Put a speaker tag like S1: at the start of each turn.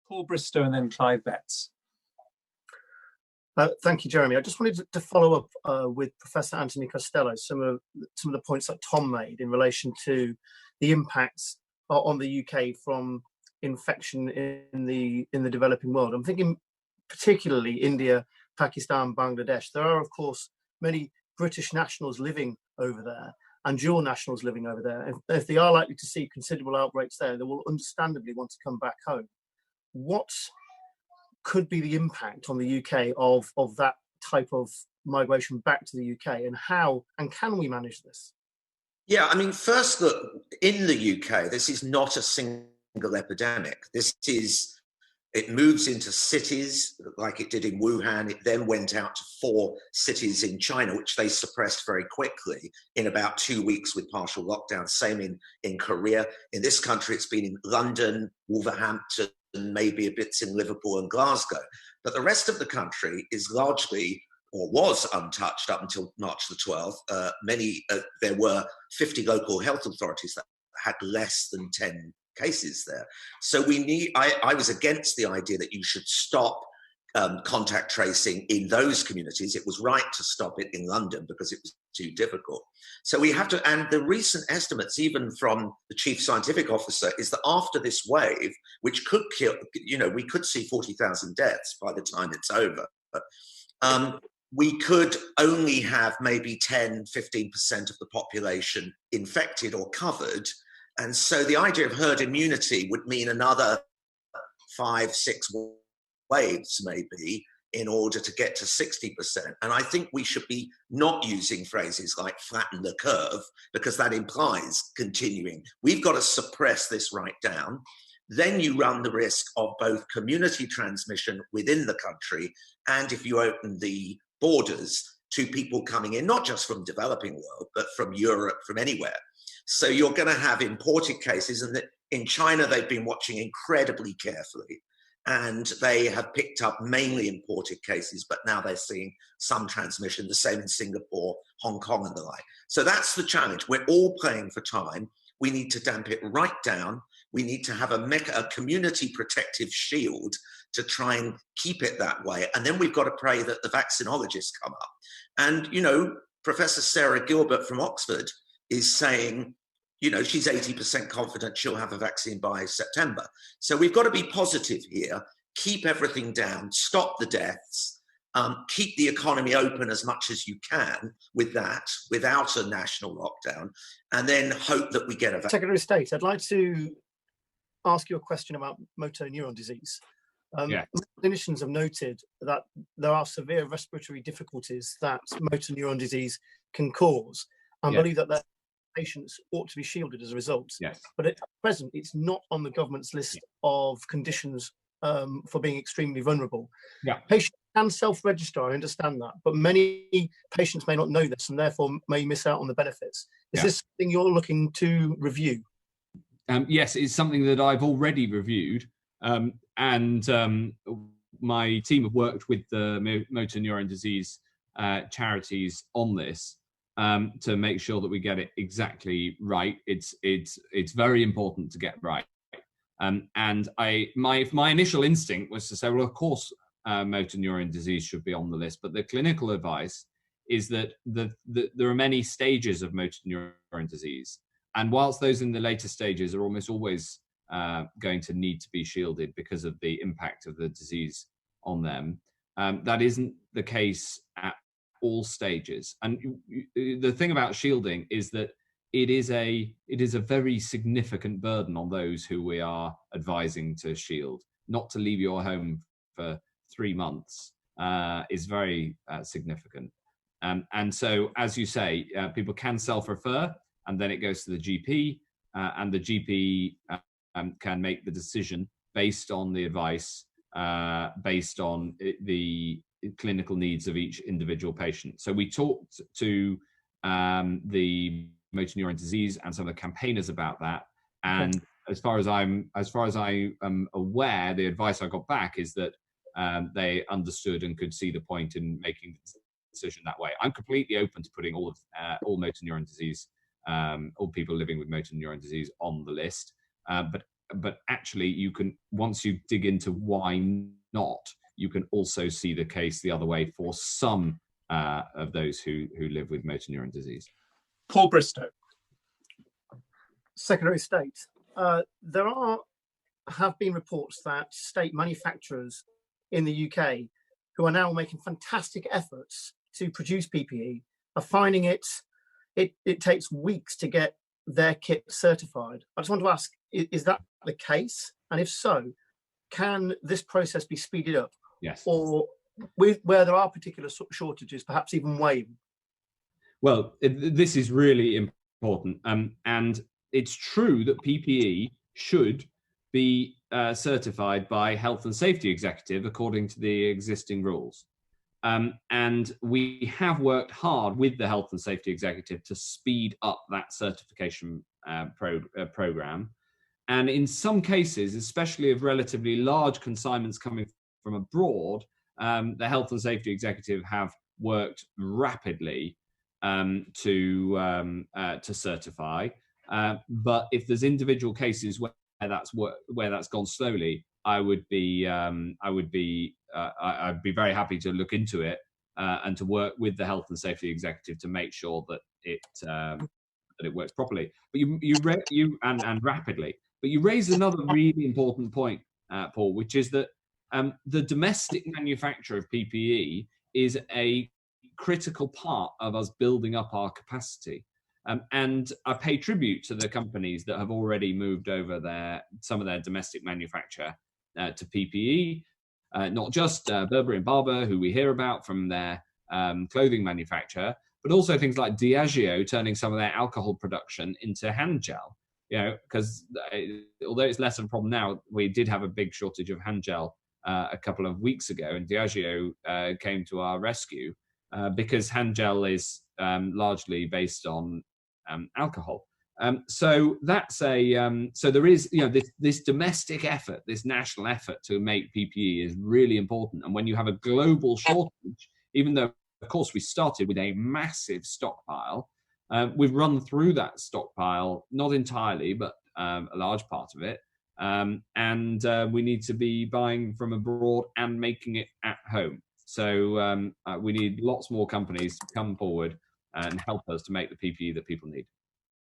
S1: Paul Bristow and then Clive Betts.
S2: Thank you, Jeremy. I just wanted to follow up with Professor Anthony Costello, some of the points that Tom made in relation to the impacts on the UK from infection in the developing world. I'm thinking particularly India, Pakistan, Bangladesh. There are, of course, many British nationals living over there and dual nationals living over there. If they are likely to see considerable outbreaks there, they will understandably want to come back home. What could be the impact on the UK of that type of migration back to the UK, and how and can we manage this?
S3: Yeah, I mean, first, look, in the UK, this is not a single epidemic. It moves into cities like it did in Wuhan. It then went out to 4 cities in China, which they suppressed very quickly in about 2 weeks with partial lockdown. Same in Korea. In this country, it's been in London, Wolverhampton, and maybe a bit in Liverpool and Glasgow. But the rest of the country is largely, or was untouched up until March the 12th. There were 50 local health authorities that had less than 10 cases there. So I was against the idea that you should stop contact tracing in those communities. It was right to stop it in London because it was too difficult. So we have to, and the recent estimates, even from the chief scientific officer, is that after this wave, which could kill, we could see 40,000 deaths by the time it's over. We could only have maybe 10, 15% of the population infected or covered. And so the idea of herd immunity would mean another 5, 6 waves maybe in order to get to 60%. And I think we should be not using phrases like flatten the curve, because that implies continuing. We've got to suppress this right down. Then you run the risk of both community transmission within the country, and if you open the borders to people coming in, not just from developing world, but from Europe, from anywhere. So you're going to have imported cases, and in China, they've been watching incredibly carefully, and they have picked up mainly imported cases, but now they're seeing some transmission, the same in Singapore, Hong Kong, and the like. So that's the challenge. We're all playing for time. We need to damp it right down. We need to have a community protective shield to try and keep it that way. And then we've got to pray that the vaccinologists come up. And, Professor Sarah Gilbert from Oxford is saying, she's 80% confident she'll have a vaccine by September. So we've got to be positive here, keep everything down, stop the deaths, keep the economy open as much as you can with that, without a national lockdown, and then hope that we get a vaccine.
S2: Secretary of State, I'd like to ask you a question about motor neuron disease. Clinicians have noted that there are severe respiratory difficulties that motor neuron disease can cause, and believe that patients ought to be shielded as a result.
S4: Yes.
S2: But at present, it's not on the government's list of conditions for being extremely vulnerable.
S4: Yeah.
S2: Patients can self-register, I understand that, but many patients may not know this and therefore may miss out on the benefits. Is this something you're looking to review?
S4: Yes, it's something that I've already reviewed, and my team have worked with the motor neuron disease charities on this to make sure that we get it exactly right. It's very important to get right. And my initial instinct was to say, well, of course, motor neuron disease should be on the list, but the clinical advice is that there are many stages of motor neuron disease. And whilst those in the later stages are almost always going to need to be shielded because of the impact of the disease on them, that isn't the case at all stages. And the thing about shielding is that it is a very significant burden on those who we are advising to shield. Not to leave your home for 3 months is very significant. And so, as you say, people can self-refer, and then it goes to the GP, and the GP can make the decision based on the advice, based on the clinical needs of each individual patient. So we talked to the motor neuron disease and some of the campaigners about that. And as far as I am aware, the advice I got back is that they understood and could see the point in making the decision that way. I'm completely open to putting all motor neuron disease, all people living with motor neuron disease on the list. But but actually you can, once you dig into why not, you can also see the case the other way for some of those who live with motor neuron disease.
S1: Paul Bristow.
S2: Secretary of State, there have been reports that state manufacturers in the UK who are now making fantastic efforts to produce PPE are finding it takes weeks to get their kit certified. I just want to ask, is that the case? And if so, can this process be speeded up?
S4: Yes.
S2: Or where there are particular shortages, perhaps even waive?
S4: Well, this is really important. And it's true that PPE should be certified by Health and Safety Executive according to the existing rules. And we have worked hard with the Health and Safety Executive to speed up that certification program. And in some cases, especially of relatively large consignments coming from abroad, the Health and Safety Executive have worked rapidly to certify. But if there's individual cases where that's gone slowly, I'd be very happy to look into it and to work with the Health and Safety Executive to make sure that it works properly. But you rapidly. But you raised another really important point, Paul, which is that the domestic manufacture of PPE is a critical part of us building up our capacity. And I pay tribute to the companies that have already moved over some of their domestic manufacture to PPE, not just Burberry and Barbour, who we hear about from their clothing manufacturer, but also things like Diageo turning some of their alcohol production into hand gel. Because although it's less of a problem now, we did have a big shortage of hand gel a couple of weeks ago, and Diageo came to our rescue because hand gel is largely based on alcohol. So that's so there is this domestic effort, this national effort to make PPE is really important. And when you have a global shortage, even though of course we started with a massive stockpile, we've run through that stockpile, not entirely, but a large part of it. And we need to be buying from abroad and making it at home. So we need lots more companies to come forward and help us to make the PPE that people need.